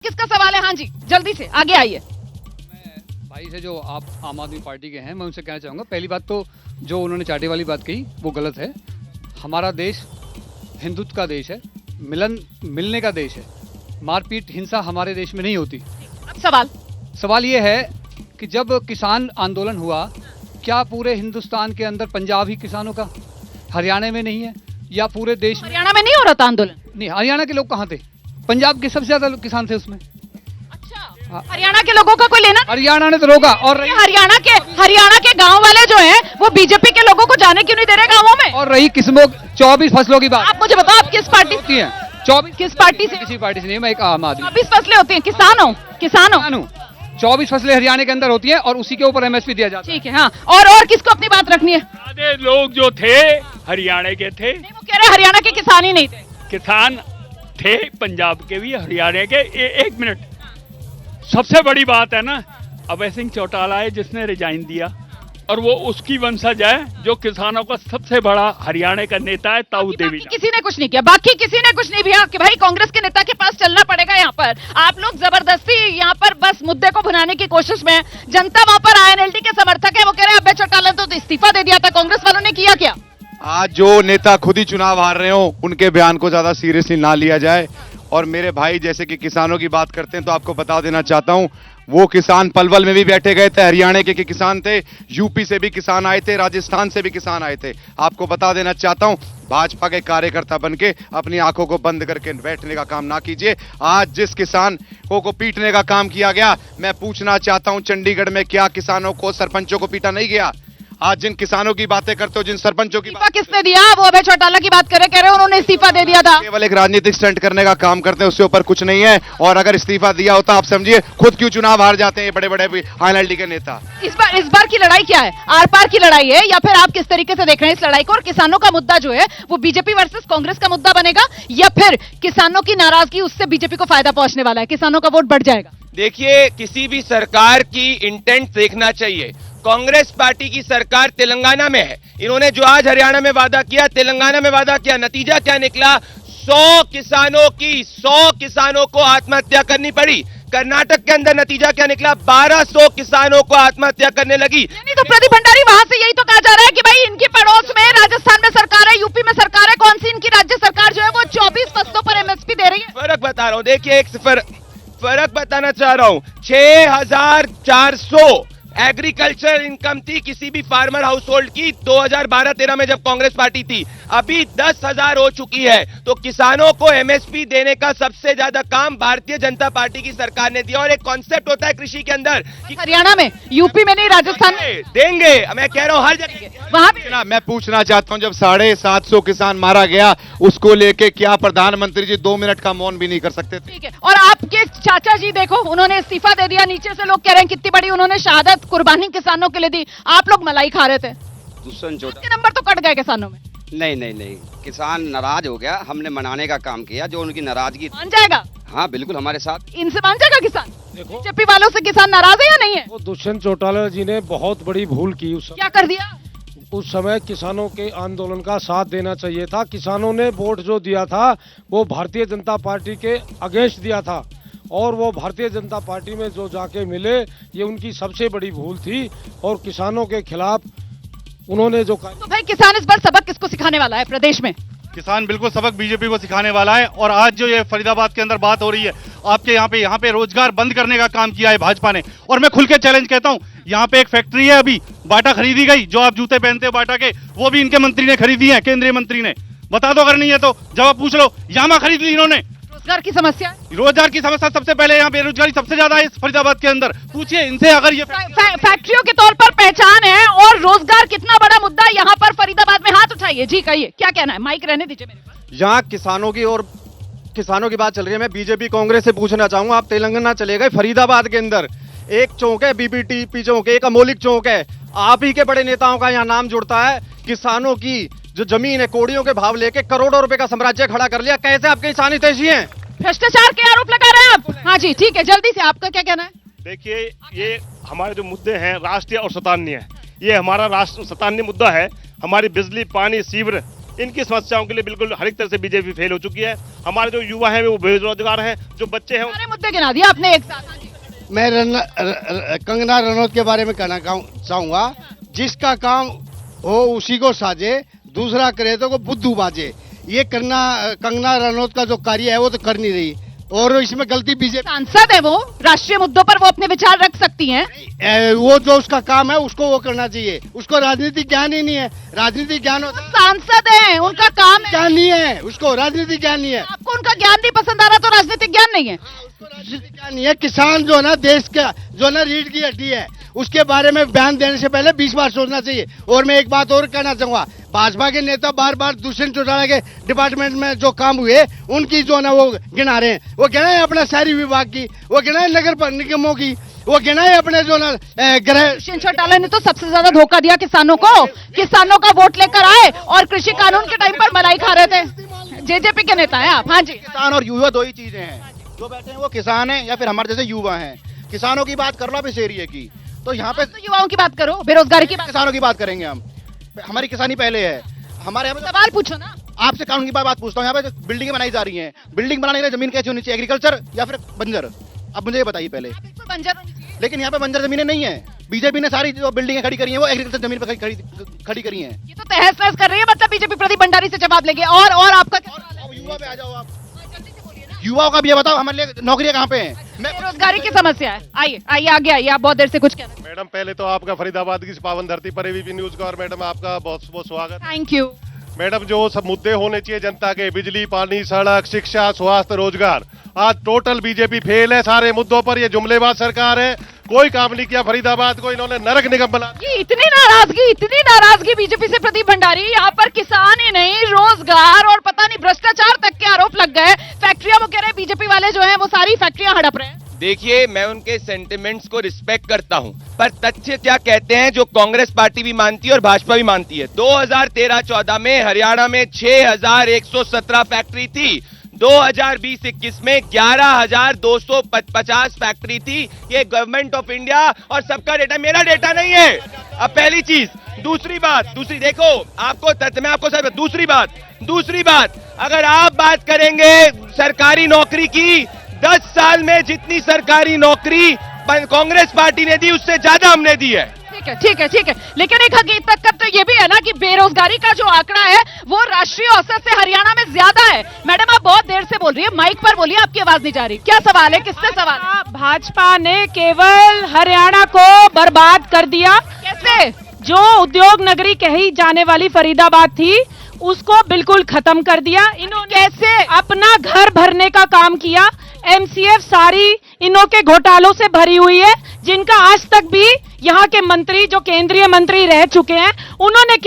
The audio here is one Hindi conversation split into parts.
किसका सवाल है? हाँ जी, जल्दी से आगे आइए। मैं भाई से जो आप आम आदमी पार्टी के हैं, मैं उनसे कहना चाहूँगा, पहली बात तो जो उन्होंने चाटे वाली बात कही वो गलत है। हमारा देश हिंदुत्व का देश है, मिलने का देश है। मारपीट हिंसा हमारे देश में नहीं होती। अब सवाल ये है कि जब किसान आंदोलन हुआ, क्या पूरे हिंदुस्तान के अंदर पंजाब ही किसानों का, हरियाणा में नहीं है, या पूरे देश में? हरियाणा में नहीं हो रहा था आंदोलन? नहीं, हरियाणा के लोग कहाँ थे? पंजाब के सबसे ज्यादा किसान थे उसमें। अच्छा, हरियाणा के लोगों का कोई लेना? हरियाणा ने तो रोका। और हरियाणा के गांव वाले जो हैं वो बीजेपी के लोगों को जाने क्यों नहीं दे रहे गांवों में? और रही किस्मों 24 फसलों की बात, आप मुझे बताओ, आप किस पार्टी होती है? 24 किस पार्टी से? किसी पार्टी से नहीं, मैं एक आम आदमी। 24 फसलें होती हैं, किसानों 24 फसलें हरियाणा के अंदर होती है और उसी के ऊपर एमएसपी दिया जाता है। ठीक है, हाँ। और किसको अपनी बात रखनी है? आधे लोग जो थे हरियाणा के थे। नहीं, वो कह रहे हरियाणा के किसान ही नहीं थे। किसान थे पंजाब के भी, हरियाणा के। एक मिनट, सबसे बड़ी बात है ना, अभय सिंह चौटाला है जिसने रिजाइन दिया, और वो उसकी वंशज है जो किसानों का सबसे बड़ा हरियाणा का नेता है, ताऊ देवी। किसी ने कुछ नहीं किया, बाकी किसी ने कुछ नहीं किया कि भाई कांग्रेस के नेता के पास चलना पड़ेगा। यहाँ पर आप लोग जबरदस्ती यहाँ पर बस मुद्दे को भुनाने की कोशिश में। जनता वहाँ पर आईएनएलडी के समर्थक है, वो कह रहे हैं अभय चौटाला तो इस्तीफा दे दिया था, कांग्रेस वालों ने किया क्या? आज जो नेता खुद ही चुनाव हार रहे हो, उनके बयान को ज्यादा सीरियसली ना लिया जाए। और मेरे भाई जैसे कि किसानों की बात करते हैं, तो आपको बता देना चाहता हूं, वो किसान पलवल में भी बैठे गए थे, हरियाणा के किसान थे, यूपी से भी किसान आए थे, राजस्थान से भी किसान आए थे। आपको बता देना चाहता हूं, भाजपा के कार्यकर्ता बनके अपनी आंखों को बंद करके बैठने का काम ना कीजिए। आज जिस किसान को पीटने का काम किया गया, मैं पूछना चाहता हूं, चंडीगढ़ में क्या किसानों को, सरपंचों को पीटा नहीं गया? आज जिन किसानों की बातें करते हो, जिन सरपंचों की इस्तीफा किसने दिया? वो अभय चौटाला की बात कह रहे हैं, उन्होंने इस्तीफा दे दिया था। केवल एक राजनीतिक स्टंट करने का काम करते हैं, उससे ऊपर कुछ नहीं है। और अगर इस्तीफा दिया होता, आप समझिए खुद क्यों चुनाव हार जाते हैं ये बड़े बड़े आईएनएलडी के नेता। इस बार की लड़ाई क्या है? आर पार की लड़ाई है, या फिर आप किस तरीके से देख रहे हैं इस लड़ाई को? और किसानों का मुद्दा जो है वो बीजेपी वर्सेस कांग्रेस का मुद्दा बनेगा, या फिर किसानों की नाराजगी उससे बीजेपी को फायदा पहुंचने वाला है, किसानों का वोट बढ़ जाएगा? देखिए, किसी भी सरकार की इंटेंट देखना चाहिए। कांग्रेस पार्टी की सरकार तेलंगाना में है, इन्होंने जो आज हरियाणा में वादा किया, तेलंगाना में वादा किया, नतीजा क्या निकला? 100 किसानों को आत्महत्या करनी पड़ी। कर्नाटक के अंदर नतीजा क्या निकला? 1200 किसानों को आत्महत्या करने लगी। नहीं तो प्रदीप भंडारी, वहां से यही तो कहा जा रहा है कि भाई इनके पड़ोस में राजस्थान में सरकार है, यूपी में सरकार है, कौन सी इनकी राज्य सरकार जो है वो 24 फसलों पर एमएसपी दे रही है। फर्क बता रहा हूं, देखिए, एक फर्क बताना चाह रहा हूं। 6400 एग्रीकल्चर इनकम थी किसी भी फार्मर हाउस होल्ड की 2012-13 में जब कांग्रेस पार्टी थी, अभी 10,000 हो चुकी है। तो किसानों को एमएसपी देने का सबसे ज्यादा काम भारतीय जनता पार्टी की सरकार ने दिया। और एक कॉन्सेप्ट होता है कृषि के अंदर कि हरियाणा में, यूपी में नहीं, राजस्थान में देंगे। मैं कह रहा हूं हर जगह वहां भी। मैं पूछना चाहता हूं, जब 750 किसान मारा गया, उसको लेके क्या प्रधानमंत्री जी 2 मिनट का मौन भी नहीं कर सकते थे? ठीक है, और आपके चाचा जी देखो, उन्होंने इस्तीफा दे दिया, नीचे से लोग कह रहे हैं कितनी बड़ी उन्होंने शहादत कुर्बानी किसानों के लिए दी, आप लोग मलाई खा रहे थे। दुष्यंत नंबर तो कट गए किसानों में। नहीं, किसान नाराज हो गया, हमने मनाने का काम किया, जो उनकी नाराजगी। मान जाएगा? हाँ बिल्कुल, हमारे साथ। इनसे मान जाएगा किसान? बीजेपी वालों से किसान नाराज है या नहीं है? वो दुष्यंत चौटाला जी ने बहुत बड़ी भूल की। क्या कर दिया? उस समय किसानों के आंदोलन का साथ देना चाहिए था। किसानों ने वोट जो दिया था वो भारतीय जनता पार्टी के अगेंस्ट दिया था, और वो भारतीय जनता पार्टी में जो जाके मिले, ये उनकी सबसे बड़ी भूल थी। और किसानों के खिलाफ उन्होंने जो तो भाई किसान इस बार सबक किसको सिखाने वाला है प्रदेश में? किसान बिल्कुल सबक बीजेपी को सिखाने वाला है। और आज जो ये फरीदाबाद के अंदर बात हो रही है, आपके यहाँ पे रोजगार बंद करने का काम किया है भाजपा ने। और मैं खुल के चैलेंज कहता हूँ, यहाँ पे एक फैक्ट्री है, अभी बाटा खरीदी गई, जो आप जूते पहनते हो बाटा के, वो भी इनके मंत्री ने खरीदी है, केंद्रीय मंत्री ने। बता दो, अगर नहीं है तो जवाब पूछ लो। यामा खरीद ली इन्होंने। रोजगार की समस्या? रोजगार की समस्या सबसे पहले, यहाँ बेरोजगारी सबसे ज्यादा है इस फरीदाबाद के अंदर। पूछिए इनसे, अगर ये फैक्ट्रियों के तौर पर पहचान है और रोजगार कितना बड़ा मुद्दा यहाँ पर फरीदाबाद में, हाथ उठाइए जी, कहिए क्या कहना है। माइक रहने दीजिए मेरे पास। यहाँ किसानों की बात चल रही है। मैं बीजेपी कांग्रेस से पूछना चाहूंगा, आप तेलंगाना चले गए, फरीदाबाद के अंदर एक चौक है, बीबीटीपी चौक, एक अमोलिक चौक है, आप ही के बड़े नेताओं का यहाँ नाम जुड़ता है। किसानों की जो जमीन है, कोड़ियों के भाव लेके करोड़ों रुपए का साम्राज्य खड़ा कर लिया। कैसे आपके किसान हितैषी हैं? भ्रष्टाचार के आरोप लगा रहे हैं आप। हाँ जी, ठीक है, जल्दी से आपका क्या कहना है? देखिए, ये हमारे जो मुद्दे हैं राष्ट्रीय और स्थानीय, ये हमारा राष्ट्र स्थानीय मुद्दा है। हमारी बिजली, पानी, सीवर, इनकी समस्याओं के लिए बिल्कुल हर एक तरह से बीजेपी फेल हो चुकी है। हमारे जो युवा हैं वो बेरोजगार हैं, जो बच्चे हैं सारे मुद्दे गिना दिया आपने एक साथ। हाँ जी। मैं कंगना रनौत के बारे में कहना चाहूंगा, जिसका काम हो उसी को साजे, दूसरा करे तो को बुद्धू बाजे। ये कंगना रनौत का जो कार्य है वो तो कर नहीं रही, और इसमें गलती बीजेपी। सांसद है वो, राष्ट्रीय मुद्दों पर वो अपने विचार रख सकती हैं। वो जो उसका काम है उसको वो करना चाहिए, उसको राजनीतिक ज्ञान ही नहीं है। राजनीतिक ज्ञान होता है, सांसद है, उनका काम है। ज्ञान नहीं है उसको, राजनीतिक ज्ञान नहीं है। आपको उनका ज्ञान नहीं पसंद आ रहा तो राजनीतिक ज्ञान नहीं है। राजनीतिक ज्ञान नहीं है। किसान जो है ना, देश का जो ना रीढ़ की हड्डी है, उसके बारे में बयान देने से पहले 20 बार सोचना चाहिए। और मैं एक बात और कहना चाहूंगा, भाजपा के नेता बार बार दुष्यंत चौटाला के डिपार्टमेंट में जो काम हुए उनकी जो ना वो गिना रहे हैं। वो गिना है अपना शहरी विभाग की, वो गिना है नगर निगमों की, वो गिना है अपने जो ना गृह। दुष्यंत चौटाला ने तो सबसे ज्यादा धोखा दिया किसानों को। किसानों का वोट लेकर आए और कृषि कानून के टाइम पर मलाई खा रहे थे। जेजेपी के नेता है आप। हाँ जी। किसान और युवा दो ही चीजें हैं, जो बैठे हैं वो किसान हैं या फिर हमारे जैसे युवा हैं। किसानों की बात कर लो आप इस एरिया की, तो यहाँ पे तो युवाओं की बात करो, बेरोजगारी की बात। किसानों की बात करेंगे हम। हमारी किसानी पहले है। हमारे यहाँ पे सवाल पूछो ना। आपसे कानून की बात पूछता हूँ, यहाँ पे बिल्डिंगें बनाई जा रही हैं, बिल्डिंग बनाने के लिए जमीन कैसी होनी चाहिए, एग्रीकल्चर या फिर बंजर? अब मुझे ये बताइए पहले। बिल्कुल बंजर होनी चाहिए। लेकिन यहाँ पे बंजर जमीनें नहीं है। बीजेपी ने सारी जो बिल्डिंगें खड़ी करी हैं वो एग्रीकल्चर जमीन पर खड़ी करी हैं। ये तो तहस नहस कर रही है, मतलब बीजेपी प्रदीप भंडारी से जवाब लेंगे। और आपका क्या सवाल है? युवा पे आ जाओ आप। युवाओं का भी ये बताओ, हमारे लिए नौकरियां कहाँ पे हैं? बेरोजगारी की समस्या है। आइए आइए आगे आइए, आप बहुत देर से कुछ कह रहे हैं। मैडम पहले तो आपका फरीदाबाद की इस पावन धरती पर एबीपी न्यूज का और मैडम आपका बहुत बहुत स्वागत। Thank you. मैडम जो सब मुद्दे होने चाहिए जनता के, बिजली, पानी, सड़क, शिक्षा, स्वास्थ्य, रोजगार, आज टोटल बीजेपी फेल है सारे मुद्दों पर। ये जुमलेबाज सरकार है, कोई काम नहीं किया। फरीदाबाद को इन्होंने नरक निगम बना। ये इतनी नाराजगी बीजेपी से प्रदीप भंडारी, यहाँ पर किसान ही नहीं, रोजगार और पता नहीं भ्रष्टाचार तक के आरोप लग गए। फैक्ट्रियां वो कह रहे हैं बीजेपी वाले जो हैं वो सारी फैक्ट्रियां हड़प रहे हैं। देखिए, मैं उनके सेंटिमेंट्स को रिस्पेक्ट करता हूं, पर तथ्य क्या कहते हैं जो कांग्रेस पार्टी भी मानती है और भाजपा भी मानती है। 2013-14 में हरियाणा में 6117 फैक्ट्री थी, 2020-21 में 11,250 फैक्ट्री थी। ये गवर्नमेंट ऑफ इंडिया और सबका डेटा, मेरा डेटा नहीं है। अब पहली चीज। दूसरी देखो, आपको तथ्य में आपको सब। दूसरी बात, अगर आप बात करेंगे सरकारी नौकरी की, 10 साल में जितनी सरकारी नौकरी कांग्रेस पार्टी ने दी उससे ज्यादा हमने दी है। ठीक है। लेकिन एक हकीकत तो ये भी है ना कि बेरोजगारी का जो आंकड़ा है वो राष्ट्रीय औसत से हरियाणा में ज्यादा है। मैडम आप बहुत देर से बोल रही है, माइक पर बोलिए, आपकी आवाज नहीं जा रही। क्या सवाल है, किससे सवाल? भाजपा ने केवल हरियाणा को बर्बाद कर दिया। कैसे? जो उद्योग नगरी कही जाने वाली फरीदाबाद थी उसको बिल्कुल खत्म कर दिया इन्होंने। कैसे? अपना घर भरने का काम किया। एमसीएफ सारी इन्हों के घोटालों से भरी हुई है, जिनका आज तक भी यहाँ के मंत्री जो केंद्रीय मंत्री रह चुके हैं उन्होंने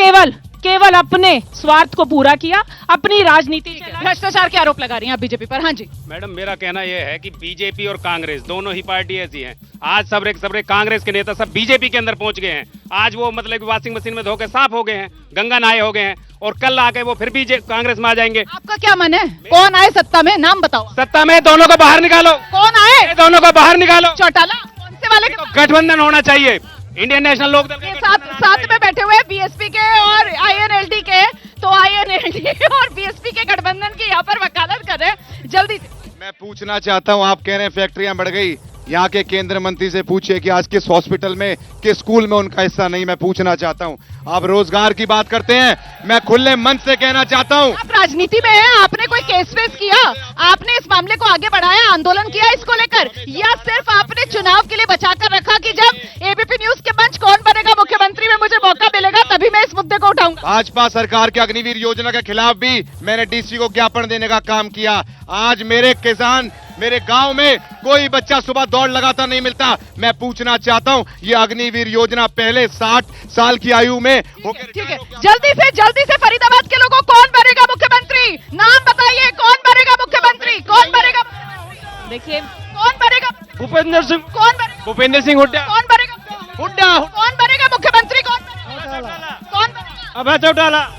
केवल अपने स्वार्थ को पूरा किया, अपनी राजनीति चलाई। भ्रष्टाचार के आरोप लगा रही हैं आप बीजेपी पर। हाँ जी मैडम, मेरा कहना यह है कि बीजेपी और कांग्रेस दोनों ही पार्टी ऐसी हैं। आज सबरे कांग्रेस के नेता सब बीजेपी के अंदर पहुंच गए हैं। आज वो मतलब वॉशिंग मशीन में धो के साफ हो गए हैं, गंगा नहाए हो गए हैं, और कल आके वो फिर भी कांग्रेस में आ जाएंगे। आपका क्या मन है, कौन आए सत्ता में? नाम बताओ। सत्ता में दोनों को बाहर निकालो। कौन आए? दोनों को बाहर निकालो। चौटाला कौन से वाले? गठबंधन होना चाहिए, इंडियन नेशनल लोकदल के साथ में बैठे हुए बीएसपी के और आईएनएलडी के, तो आईएनएलडी और बीएसपी के गठबंधन की यहाँ पर वकालत कर रहे हैं। जल्दी से मैं पूछना चाहता हूं, आप कह रहे हैं फैक्ट्रियां बढ़ गई, यहाँ के केंद्रीय मंत्री से पूछिए कि आज किस हॉस्पिटल में, किस स्कूल में उनका हिस्सा नहीं। मैं पूछना चाहता हूँ, आप रोजगार की बात करते हैं, मैं खुले मन से कहना चाहता हूँ। आप राजनीति में हैं, आपने कोई केस वेस किया? आपने इस मामले को आगे बढ़ाया, आंदोलन किया इसको लेकर, या सिर्फ आपने चुनाव के लिए बचाकर रखा कि जब एबीपी न्यूज के मंच कौन बनेगा मुख्यमंत्री में मुझे मौका मिलेगा तभी मैं इस मुद्दे को उठाऊंगा? भाजपा सरकार के अग्निवीर योजना के खिलाफ भी मैंने डीसी को ज्ञापन देने का काम किया। आज मेरे किसान, मेरे गांव में कोई बच्चा सुबह दौड़ लगाता नहीं मिलता। मैं पूछना चाहता हूं, ये अग्निवीर योजना पहले 60 साल की आयु में ठीक है, जल्दी से फरीदाबाद के लोगों कौन बनेगा मुख्यमंत्री? नाम बताइए, कौन बनेगा मुख्यमंत्री? कौन बनेगा? देखिए कौन बनेगा? भूपेंद्र सिंह। कौन बनेगा? भूपेंद्र सिंह हुड्डा। कौन बनेगा? हुड्डा। कौन बनेगा मुख्यमंत्री? कौन बनेगा? अभय चौटाला।